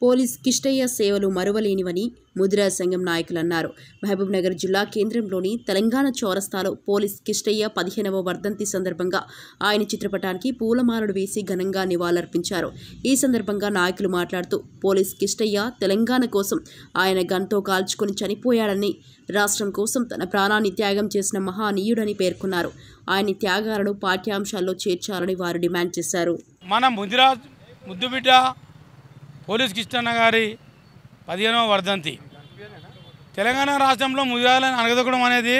Police Kishtaiah సేవలు మరువలేనివని ముదిరాజ్ సంఘం నాయకులు అన్నారు. మహబూబ్నగర్ జిల్లా కేంద్రంలోని తెలంగాణ చౌరస్తాలో పోలీస్ కిష్టయ్య 15వ వర్ధంతి సందర్భంగా ఆయన చిత్రపటానికి పూలమాలలు వేసి ఘనంగా నివాళులర్పించారు. ఈ సందర్భంగా నాయకులు మాట్లాడుతూ పోలీస్ కిష్టయ్య తెలంగాణ కోసం ఆయన గన్తో కాల్చుకొని చనిపోయాడని, రాష్ట్రం కోసం తన ప్రాణాన్ని త్యాగం చేసిన మహానీయుడని పేర్కొన్నారు. ఆయన త్యాగాలను పాఠ్యాంశాల్లో చేర్చాలని వారు డిమాండ్ చేశారు. మన ముదిరాజ్ ముద్దుబిడ్డ పోలీస్ కిష్టన్న గారి 15వ వర్ధంతి. తెలంగాణ రాష్ట్రంలో ముదిరాజులను అణగదొక్కడం అనేది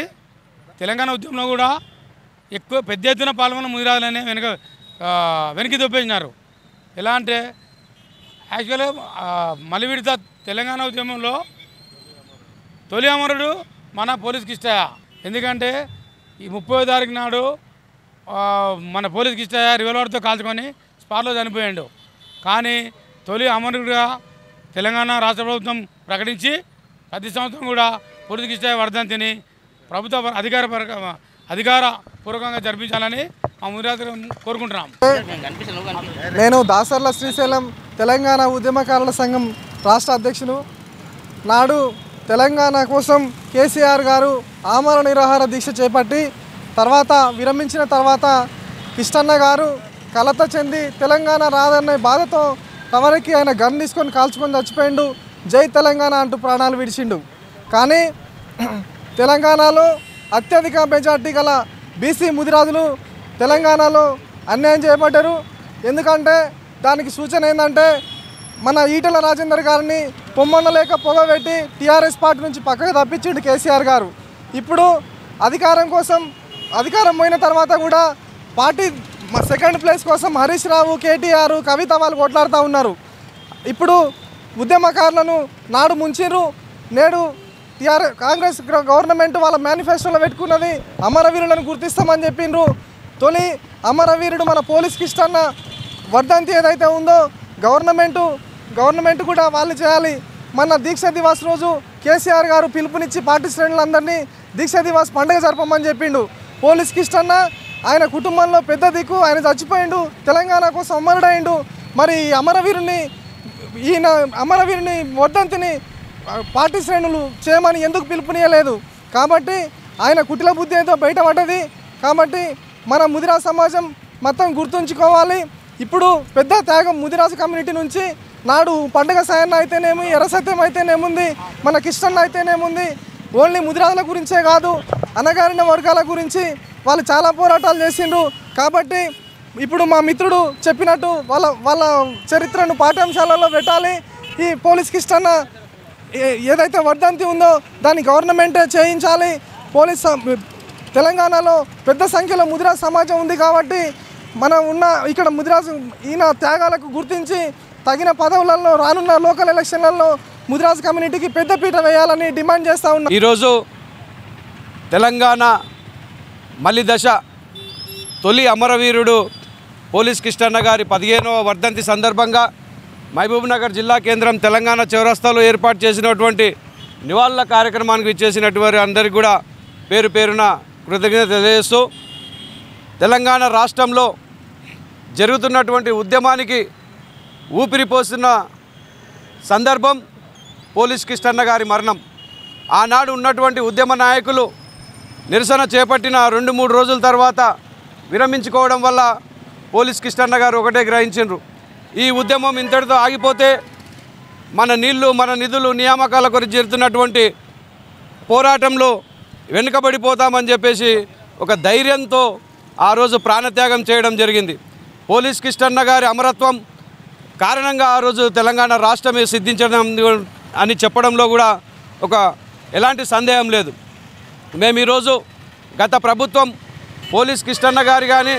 తెలంగాణ ఉద్యమంలో కూడా ఎక్కువ పెద్ద ఎత్తున పాల్గొన్న ముదిరాజులనే వెనక్కి దొప్పేసినారు. ఎలా అంటే యాక్చువల్గా మలి విడత తెలంగాణ ఉద్యమంలో తొలి అమరుడు మన పోలీస్ కిష్టయ్య. ఎందుకంటే ఈ 30వ తారీఖు నాడు మన పోలీస్ కిష్టయ్య రివాల్వర్తో కాల్చుకొని స్పాట్లో చనిపోయాడు. కానీ తొలి అమరుడుగా తెలంగాణ రాష్ట్ర ప్రభుత్వం ప్రకటించి ప్రతి సంవత్సరం కూడా పోలీస్ కిష్టయ్య వర్ధంతిని ప్రభుత్వ అధికారపూర్వకంగా జరిపించాలని మా ముదిరాజు కోరుకుంటున్నాం. నేను దాసర్ల శ్రీశైలం తెలంగాణ ఉద్యమకారుల సంఘం రాష్ట్ర అధ్యక్షులు. నాడు తెలంగాణ కోసం కేసీఆర్ గారు ఆమరణ నిరాహార దీక్ష చేపట్టి తర్వాత విరమించిన తర్వాత కిష్టన్న గారు కలత చెంది తెలంగాణ రాదన్న బాధతో తమరికి ఆయన గన్ తీసుకొని కాల్చుకొని చచ్చిపోయిండు. జై తెలంగాణ అంటూ ప్రాణాలు విడిచిండు. కానీ తెలంగాణలో అత్యధిక మెజార్టీ గల బీసీ ముదిరాజులు తెలంగాణలో అన్యాయం చేయబడ్డారు. ఎందుకంటే దానికి సూచన ఏంటంటే మన ఈటెల రాజేందర్ గారిని పొమ్మనలేక పొగబెట్టి టీఆర్ఎస్ పార్టీ నుంచి పక్కకు తప్పించిండు కేసీఆర్ గారు. ఇప్పుడు అధికారం కోసం అధికారం పోయిన తర్వాత కూడా పార్టీ సెకండ్ ప్లేస్ కోసం హరీష్ రావు, కేటీఆర్, కవిత వాళ్ళు కొట్లాడుతూ ఉన్నారు. ఇప్పుడు ఉద్యమకారులను నాడు ముంచిర్రు. నేడు కాంగ్రెస్ గవర్నమెంట్ వాళ్ళ మేనిఫెస్టోలో పెట్టుకున్నది అమరవీరులను గుర్తిస్తామని చెప్పిండ్రు. తొలి అమరవీరుడు మన పోలీస్ కిష్టన్న వర్ధంతి ఏదైతే ఉందో గవర్నమెంట్ కూడా వాళ్ళు చేయాలి. మన దీక్ష దివాస్ రోజు కేసీఆర్ గారు పిలుపునిచ్చి పార్టీ శ్రేణులందరినీ దీక్ష దివాస్ పండుగ జరపమని చెప్పిండు. పోలీస్ కిష్టన్న ఆయన కుటుంబంలో పెద్ద దిక్కు, ఆయన చచ్చిపోయిండు, తెలంగాణ కోసం అమరుడైండు. మరి అమరవీరుని వర్ధంతిని పార్టీ శ్రేణులు చేయమని ఎందుకు పిలుపునియలేదు? కాబట్టి ఆయన కుటిల బుద్ధి ఏదో బయటపడ్డది. కాబట్టి మన ముదిరాజ్ సమాజం మొత్తం గుర్తుంచుకోవాలి. ఇప్పుడు పెద్ద త్యాగం ముదిరాజు కమ్యూనిటీ నుంచి నాడు పండుగ సాయన్న అయితేనేమి, ఎర్రసత్యం అయితేనేముంది, మన కిష్టన్న అయితేనేముంది, ఓన్లీ ముదిరాజుల గురించే కాదు అణగారిన వర్గాల గురించి వాళ్ళు చాలా పోరాటాలు చేసిండ్రు. కాబట్టి ఇప్పుడు మా మిత్రుడు చెప్పినట్టు వాళ్ళ చరిత్రను పాఠ్యాంశాలలో పెట్టాలి. ఈ పోలీస్ కిష్టన్న ఏదైతే వర్ధంతి ఉందో దాన్ని గవర్నమెంటే చేయించాలి. తెలంగాణలో పెద్ద సంఖ్యలో ముదిరాజు సమాజం ఉంది కాబట్టి మనం ఇక్కడ ముదిరాజు ఈయన త్యాగాలకు గుర్తించి తగిన పదవులలో రానున్న లోకల్ ఎలక్షన్లలో ముదిరాజు కమ్యూనిటీకి పెద్దపీట వేయాలని డిమాండ్ చేస్తూ ఉన్నాం. ఈరోజు తెలంగాణ మలి దశ తొలి అమరవీరుడు పోలీస్ కిష్టన్న గారి 15వ వర్ధంతి సందర్భంగా మహబూబ్నగర్ జిల్లా కేంద్రం తెలంగాణ చౌరస్తాలో ఏర్పాటు చేసినటువంటి నివాళుల కార్యక్రమానికి ఇచ్చేసినటువంటి అందరికీ కూడా పేరు పేరున కృతజ్ఞత తెలియజేస్తూ తెలంగాణ రాష్ట్రంలో జరుగుతున్నటువంటి ఉద్యమానికి ఊపిరిపోస్తున్న సందర్భం పోలీస్ కిష్టన్న గారి మరణం. ఆనాడు ఉన్నటువంటి ఉద్యమ నాయకులు నిరసన చేపట్టిన 2-3 రోజుల తర్వాత విరమించుకోవడం వల్ల పోలీస్ కిష్టన్న గారు ఒకటే గ్రహించారు, ఈ ఉద్యమం ఇంతటితో ఆగిపోతే మన నీళ్లు, మన నిధులు, నియామకాల గురించి జరుగుతున్నటువంటి పోరాటంలో వెనుకబడిపోతామని చెప్పేసి ఒక ధైర్యంతో ఆ రోజు ప్రాణత్యాగం చేయడం జరిగింది. పోలీస్ కిష్టన్న గారి అమరత్వం కారణంగా ఆ రోజు తెలంగాణ రాష్ట్రమే సిద్ధించడం అని చెప్పడంలో కూడా ఎలాంటి సందేహం లేదు. మేము ఈరోజు గత ప్రభుత్వం పోలీస్ కిష్టన్న గారి కానీ,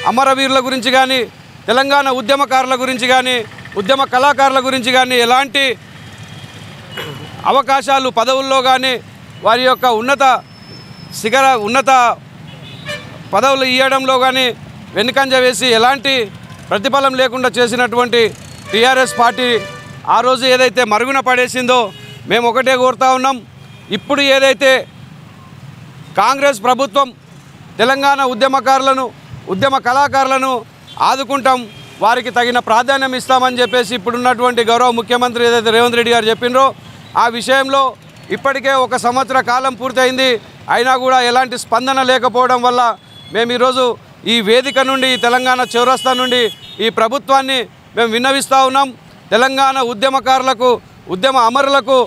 అమరవీరుల గురించి కానీ, తెలంగాణ ఉద్యమకారుల గురించి కానీ, ఉద్యమ కళాకారుల గురించి కానీ ఎలాంటి అవకాశాలు పదవుల్లో కానీ వారి యొక్క ఉన్నత పదవులు ఇవ్వడంలో కానీ వెనుకంజ వేసి ఎలాంటి ప్రతిఫలం లేకుండా చేసినటువంటి టీఆర్ఎస్ పార్టీ ఆ రోజు ఏదైతే మరుగున పడేసిందో మేము ఒకటే కోరుతా ఉన్నాం. ఇప్పుడు ఏదైతే కాంగ్రెస్ ప్రభుత్వం తెలంగాణ ఉద్యమకారులను, ఉద్యమ కళాకారులను ఆదుకుంటాం, వారికి తగిన ప్రాధాన్యం ఇస్తామని చెప్పేసి ఇప్పుడున్నటువంటి గౌరవ ముఖ్యమంత్రి ఏదైతే రేవంత్ రెడ్డి గారు చెప్పినరో ఆ విషయంలో ఇప్పటికే 1 సంవత్సర కాలం పూర్తయింది. అయినా కూడా ఎలాంటి స్పందన లేకపోవడం వల్ల మేము ఈరోజు ఈ వేదిక నుండి తెలంగాణ చౌరస్తా నుండి ఈ ప్రభుత్వాన్ని మేము విన్నవిస్తూ ఉన్నాం. తెలంగాణ ఉద్యమకారులకు ఉద్యమ అమరులకు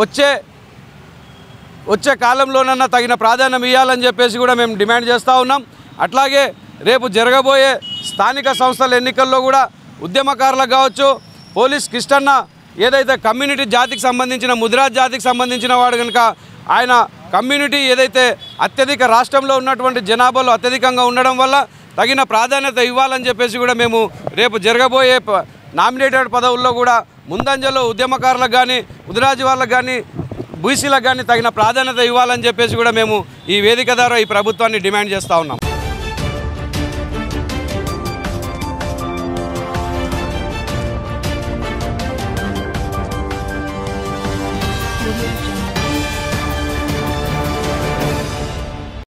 వచ్చే కాలంలోనన్నా తగిన ప్రాధాన్యం ఇవ్వాలని చెప్పేసి కూడా మేము డిమాండ్ చేస్తూ ఉన్నాం. అట్లాగే రేపు జరగబోయే స్థానిక సంస్థల ఎన్నికల్లో కూడా ఉద్యమకారులకు కావచ్చు పోలీస్ కిష్టన్న ఏదైతే కమ్యూనిటీ జాతికి సంబంధించిన ముదిరాజ్ జాతికి సంబంధించిన వాడు కనుక ఆయన కమ్యూనిటీ ఏదైతే అత్యధిక రాష్ట్రంలో ఉన్నటువంటి జనాభాలో అత్యధికంగా ఉండడం వల్ల తగిన ప్రాధాన్యత ఇవ్వాలని చెప్పేసి కూడా మేము రేపు జరగబోయే నామినేటెడ్ పదవుల్లో కూడా ముందంజలో ఉద్యమకారులకు కానీ ముదిరాజ్ వాళ్ళకు కానీ బీసీలకు కానీ తగిన ప్రాధాన్యత ఇవ్వాలని చెప్పేసి కూడా మేము ఈ వేదిక ద్వారా ఈ ప్రభుత్వాన్ని డిమాండ్ చేస్తూ ఉన్నాం.